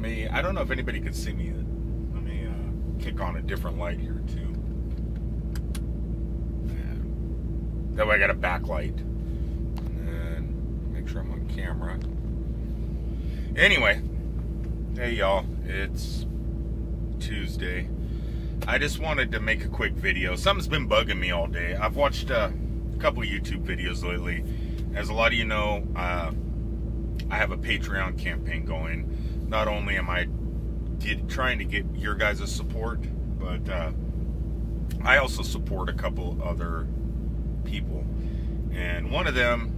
I don't know if anybody could see me. Let me kick on a different light here too. That way I got a backlight. And make sure I'm on camera. Anyway, hey y'all, it's Tuesday. I just wanted to make a quick video. Something's been bugging me all day. I've watched a couple YouTube videos lately. As a lot of you know, I have a Patreon campaign going. Not only am I trying to get your guys' support, but I also support a couple other people. And one of them,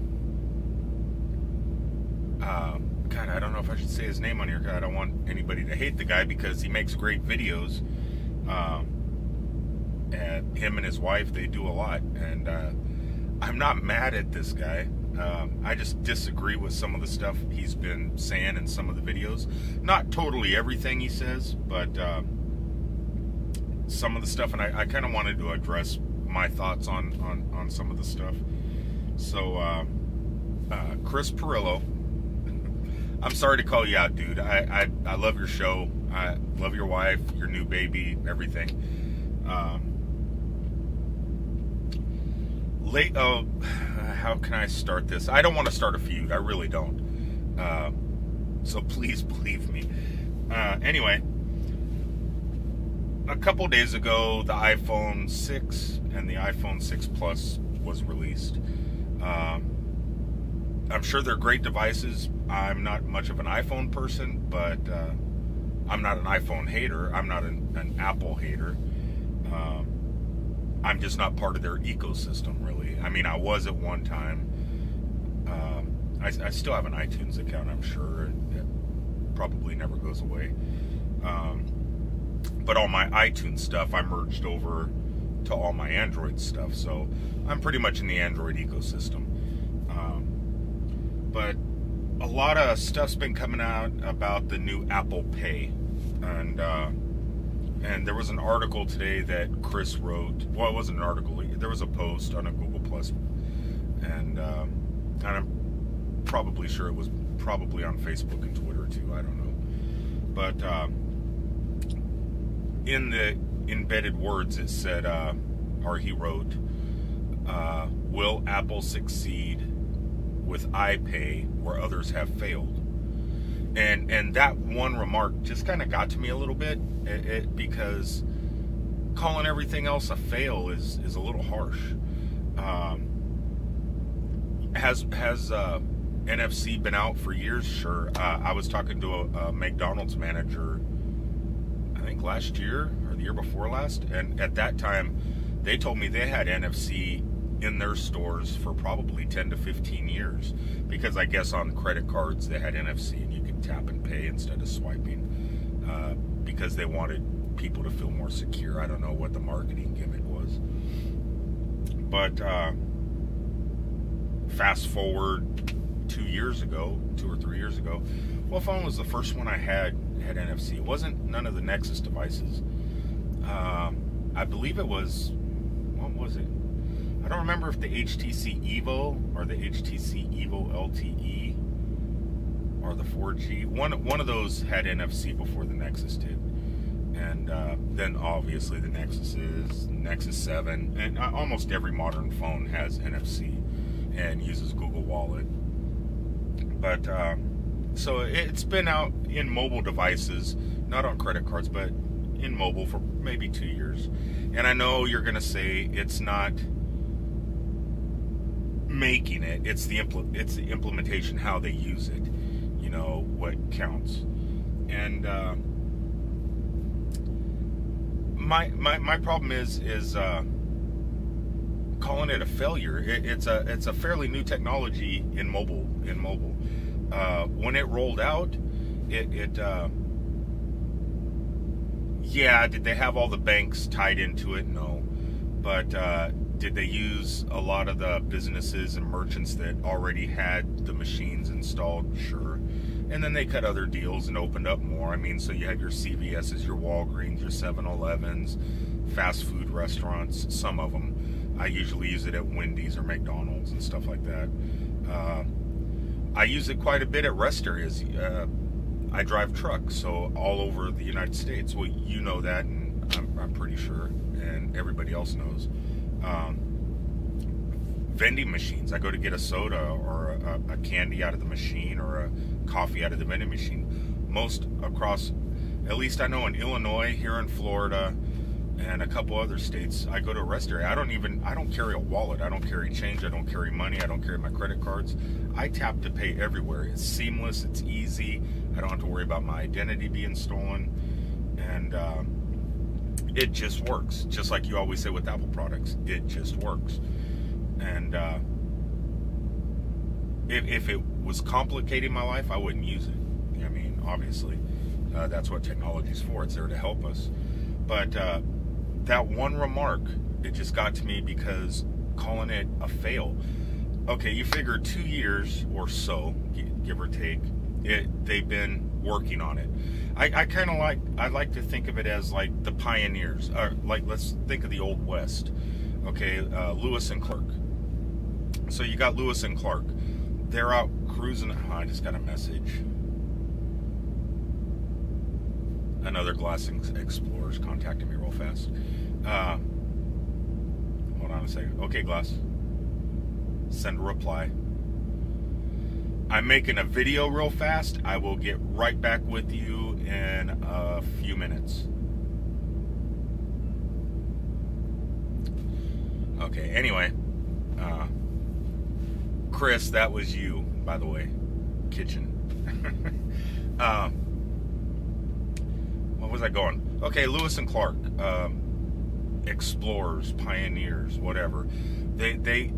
God, I don't know if I should say his name on here, because I don't want anybody to hate the guy, because he makes great videos. And him and his wife, they do a lot. And I'm not mad at this guy. I just disagree with some of the stuff he's been saying in some of the videos. Not totally everything he says, but some of the stuff, and I kind of wanted to address my thoughts on some of the stuff. So, Chris Perillo, I'm sorry to call you out, dude. I love your show. I love your wife, your new baby, everything. How can I start this? I don't want to start a feud. I really don't. So please believe me. Anyway, a couple days ago, the iPhone 6 and the iPhone 6 Plus was released. I'm sure they're great devices. I'm not much of an iPhone person, but I'm not an iPhone hater. I'm not an Apple hater. I'm just not part of their ecosystem, really. I mean, I was at one time. I still have an iTunes account, I'm sure. It probably never goes away. But all my iTunes stuff, I merged over to all my Android stuff. So I'm pretty much in the Android ecosystem. But a lot of stuff's been coming out about the new Apple Pay. And there was an article today that Chris wrote. Well, it wasn't an article. There was a post on a Google Plus, and I'm probably sure it was probably on Facebook and Twitter too. I don't know. But in the embedded words, it said, or he wrote, "Will Apple succeed with iPay where others have failed?" And that one remark just kind of got to me a little bit, because calling everything else a fail is a little harsh. Has NFC been out for years? Sure. I was talking to a McDonald's manager, I think last year or the year before last, and at that time they told me they had NFC in their stores for probably 10 to 15 years, because I guess on credit cards they had NFC and you could tap and pay instead of swiping, because they wanted people to feel more secure. I don't know what the marketing gimmick was. But fast forward 2 or 3 years ago, what phone was the first one I had NFC? It wasn't none of the Nexus devices. I believe it was, what was it? I don't remember if the HTC Evo or the HTC Evo LTE or the 4G. One of those had NFC before the Nexus did. And then obviously the Nexus 7, and almost every modern phone has NFC and uses Google Wallet. But so it's been out in mobile devices, not on credit cards, but in mobile for maybe 2 years. And I know you're going to say it's not making it, it's the implementation, how they use it, you know, what counts. And my problem is calling it a failure. It's a fairly new technology in mobile. When it rolled out, yeah, did they have all the banks tied into it? No. But did they use a lot of the businesses and merchants that already had the machines installed? Sure. And then they cut other deals and opened up more. I mean, so you have your CVS's, your Walgreens, your 7-Elevens, fast food restaurants, some of them. I usually use it at Wendy's or McDonald's and stuff like that. I use it quite a bit at rest areas. I drive trucks, so all over the United States. Well, you know that, and I'm pretty sure, and everybody else knows. Vending machines. I go to get a soda or a candy out of the machine or a coffee out of the vending machine. Most across, at least I know in Illinois, here in Florida, and a couple other states, I go to a rest area. I don't carry a wallet. I don't carry change. I don't carry money. I don't carry my credit cards. I tap to pay everywhere. It's seamless. It's easy. I don't have to worry about my identity being stolen. And it just works. Just like you always say with Apple products, it just works. And if it was complicating my life, I wouldn't use it. I mean, obviously, that's what technology is for. It's there to help us. But that one remark, it just got to me, because calling it a fail. Okay, you figure 2 years or so, give or take, they've been working on it. I like to think of it as like the pioneers. Like, let's think of the Old West. Okay, Lewis and Clark. So you got Lewis and Clark. They're out cruising. Oh, I just got a message. Another Glass Explorer's contacting me real fast. Hold on a second. Okay, Glass. Send a reply. I'm making a video real fast. I will get right back with you in a few minutes. Okay, anyway. Chris, that was you, by the way. Kitchen. What was I going? Okay, Lewis and Clark. Explorers, pioneers, whatever. They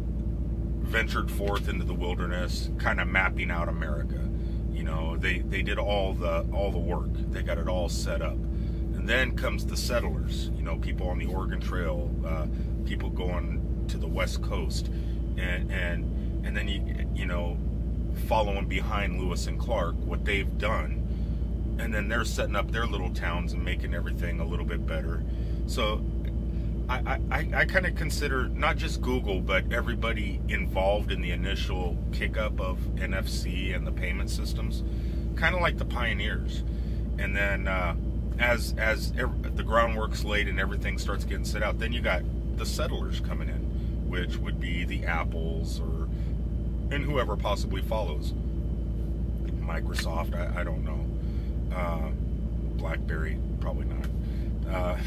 ventured forth into the wilderness, kind of mapping out America. You know, they did all the work. They got it all set up. And then comes the settlers, you know, people on the Oregon Trail, people going to the West Coast, and then you know, following behind Lewis and Clark, what they've done, and then they're setting up their little towns and making everything a little bit better. So I kind of consider not just Google, but everybody involved in the initial kick-up of NFC and the payment systems, kind of like the pioneers. And then as the groundwork's laid and everything starts getting set out, then you got the settlers coming in, which would be the Apples and whoever possibly follows. Microsoft, I don't know. BlackBerry, probably not.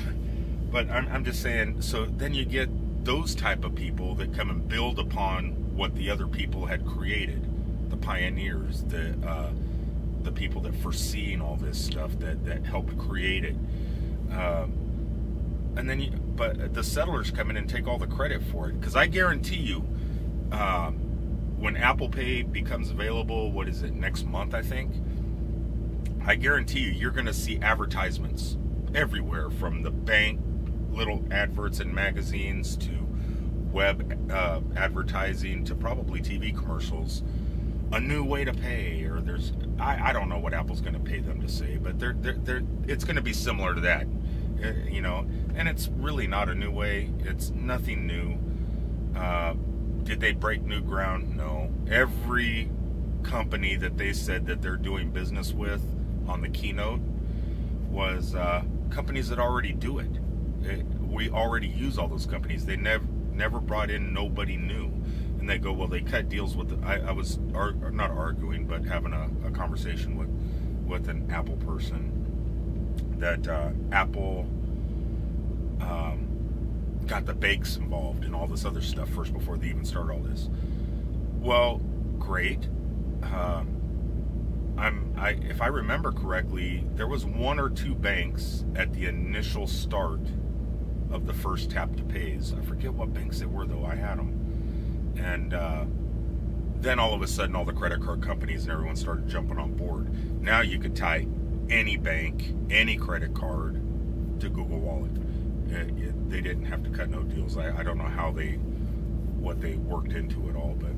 But I'm just saying, so then you get those type of people that come and build upon what the other people had created. The pioneers, the people that foreseen all this stuff, that helped create it. And then but the settlers come in and take all the credit for it. Because I guarantee you, when Apple Pay becomes available, what is it, next month, I think? I guarantee you're going to see advertisements everywhere, from the bank, little adverts in magazines, to web advertising, to probably TV commercials. A new way to pay, or I don't know what Apple's going to pay them to say, but it's going to be similar to that, you know. And it's really not a new way. It's nothing new. Did they break new ground? No. Every company that they said that they're doing business with on the keynote was companies that already do it. We already use all those companies. They never brought in nobody new. And they go, well, they cut deals with I was not arguing, but having a conversation with an Apple person, that Apple got the bakes involved and all this other stuff first before they even started all this. Well, great. If I remember correctly, there was 1 or 2 banks at the initial start of the first tap to pays. I forget what banks they were, though. I had them. And then all of a sudden, all the credit card companies and everyone started jumping on board. Now you could tie any bank, any credit card to Google Wallet. They didn't have to cut no deals. I don't know what they worked into it all, but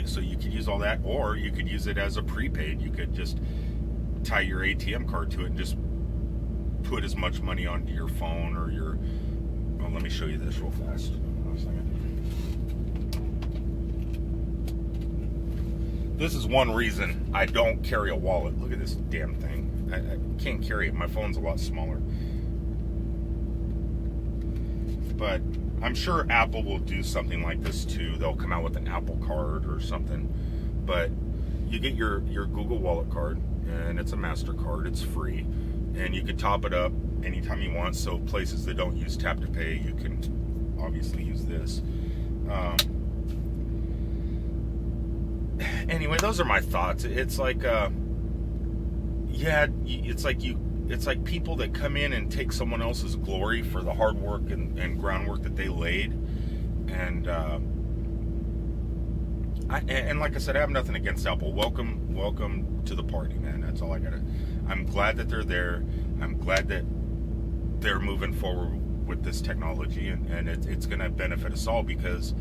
so you could use all that, or you could use it as a prepaid. You could just tie your ATM card to it and just put as much money onto your phone or your. Well, let me show you this real fast. This is one reason I don't carry a wallet. Look at this damn thing. I can't carry it. My phone's a lot smaller. But I'm sure Apple will do something like this too. They'll come out with an Apple Card or something. But you get your Google Wallet card, and it's a MasterCard. It's free. And you can top it up anytime you want. So places that don't use Tap to Pay, you can obviously use this. Anyway, those are my thoughts. It's like, yeah, it's like people that come in and take someone else's glory for the hard work and groundwork that they laid. And like I said, I have nothing against Apple. Welcome to the party, man. That's all I gotta. I'm glad that they're there. I'm glad that they're moving forward with this technology, and it's gonna benefit us all, because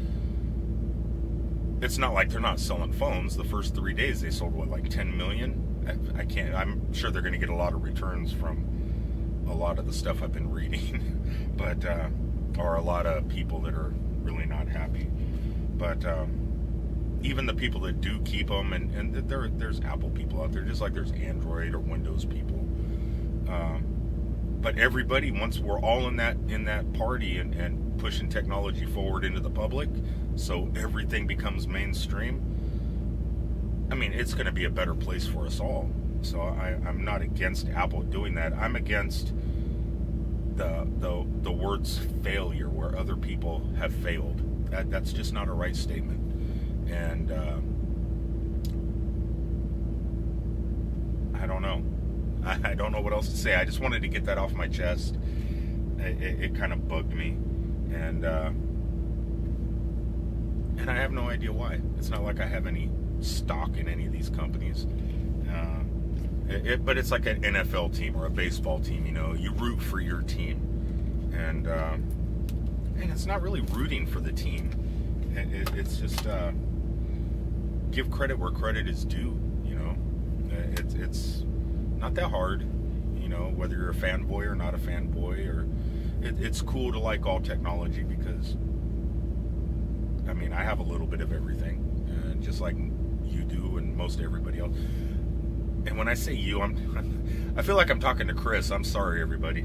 it's not like they're not selling phones. The first 3 days they sold, what, like 10 million? I'm sure they're going to get a lot of returns from a lot of the stuff I've been reading, but or a lot of people that are really not happy. But even the people that do keep them, and there's Apple people out there, just like there's Android or Windows people. But everybody, once we're all in that party and pushing technology forward into the public, so everything becomes mainstream, I mean, it's going to be a better place for us all. So I'm not against Apple doing that. I'm against the words failure, where other people have failed. That's just not a right statement. And I don't know. I don't know what else to say. I just wanted to get that off my chest. It kind of bugged me. And I have no idea why. It's not like I have any stock in any of these companies. But it's like an NFL team or a baseball team, you know. You root for your team. And it's not really rooting for the team. It's just give credit where credit is due, you know. It's not that hard, you know, whether you're a fanboy or not a fanboy. Or it's cool to like all technology, because I mean, I have a little bit of everything, just like you do and most everybody else. And when I say you, I feel like I'm talking to Chris. I'm sorry, everybody.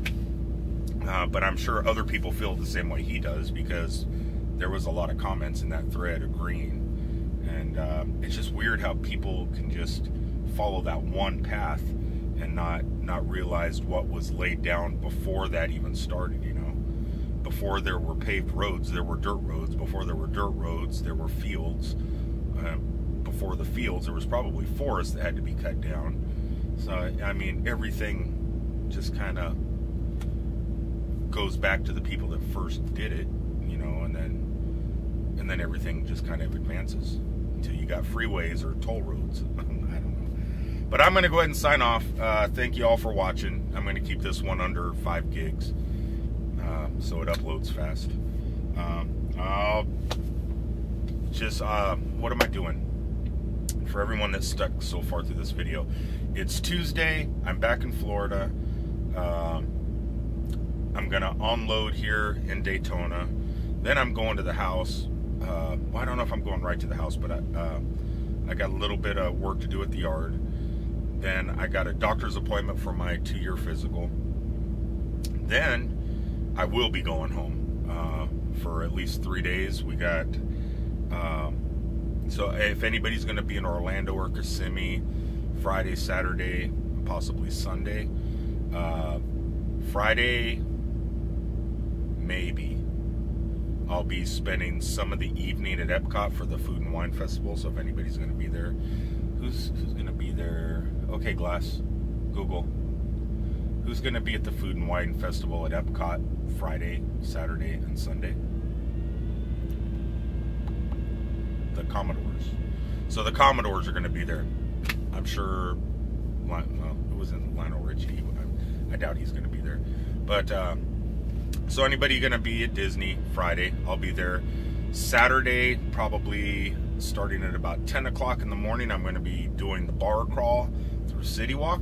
But I'm sure other people feel the same way he does, because there was a lot of comments in that thread agreeing. And it's just weird how people can just follow that one path and not realize what was laid down before that even started, you know. Before there were paved roads, there were dirt roads. Before there were dirt roads, there were fields. Before the fields, there was probably forests that had to be cut down. So, I mean, everything just kind of goes back to the people that first did it, you know, and then everything just kind of advances until you got freeways or toll roads. I don't know. But I'm going to go ahead and sign off. Thank you all for watching. I'm going to keep this one under 5 gigs. So it uploads fast. I'll just, what am I doing? For everyone that's stuck so far through this video, it's Tuesday. I'm back in Florida. I'm gonna unload here in Daytona. Then I'm going to the house. Well, I don't know if I'm going right to the house, but I got a little bit of work to do at the yard. Then I got a doctor's appointment for my 2-year physical. Then I will be going home for at least 3 days. We got, so if anybody's going to be in Orlando or Kissimmee, Friday, Saturday, possibly Sunday. Friday, maybe. I'll be spending some of the evening at Epcot for the Food and Wine Festival, so if anybody's going to be there. Who's going to be there? Okay, Glass, Google. Who's going to be at the Food and Wine Festival at Epcot Friday, Saturday, and Sunday? The Commodores. So the Commodores are going to be there. I'm sure, well, it wasn't Lionel Richie. I doubt he's going to be there. But, so anybody going to be at Disney Friday, I'll be there. Saturday, probably starting at about 10 o'clock in the morning, I'm going to be doing the bar crawl through City Walk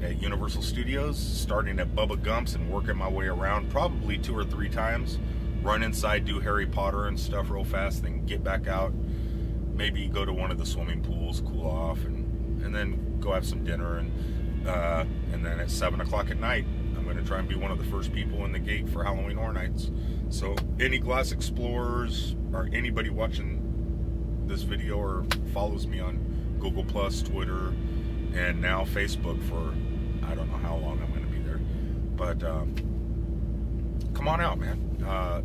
at Universal Studios, starting at Bubba Gump's and working my way around probably 2 or 3 times. Run inside, do Harry Potter and stuff real fast, then get back out, maybe go to one of the swimming pools, cool off, and then go have some dinner, and then at 7 o'clock at night, I'm going to try and be one of the first people in the gate for Halloween Horror Nights. So any Glass Explorers or anybody watching this video or follows me on Google Plus, Twitter, and now Facebook for I don't know how long I'm going to be there, but come on out, man.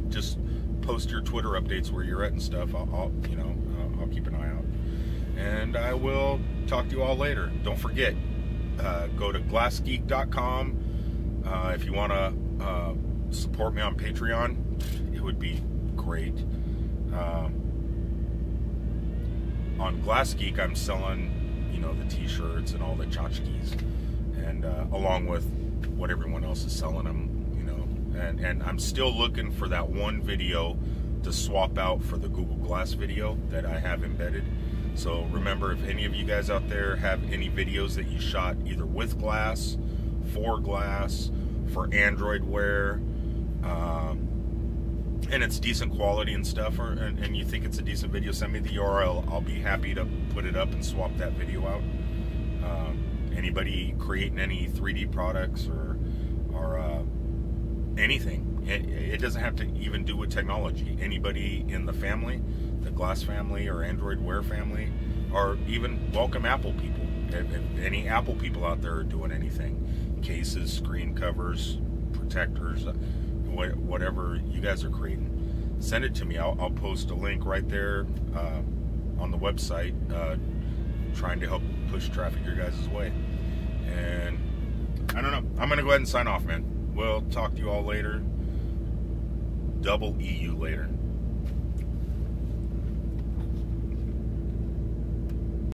Just post your Twitter updates where you're at and stuff. I'll keep an eye out, and I will talk to you all later. Don't forget, go to glassgeek.com if you want to support me on Patreon. It would be great. On Glass Geek, I'm selling, the t-shirts and all the tchotchkes, and along with what everyone else is selling them, and I'm still looking for that one video to swap out for the Google Glass video that I have embedded. So remember, if any of you guys out there have any videos that you shot either with Glass, for Android Wear, and it's decent quality and stuff, and you think it's a decent video, send me the URL. I'll be happy to put it up and swap that video out. Anybody creating any 3D products or anything, it doesn't have to even do with technology. Anybody in the family, the Glass family or Android Wear family, or even welcome Apple people. If any Apple people out there are doing anything, cases, screen covers, protectors, whatever you guys are creating, send it to me. I'll post a link right there on the website, trying to help push traffic your guys' way. And I don't know, I'm gonna go ahead and sign off, man. We'll talk to you all later. Double EU later.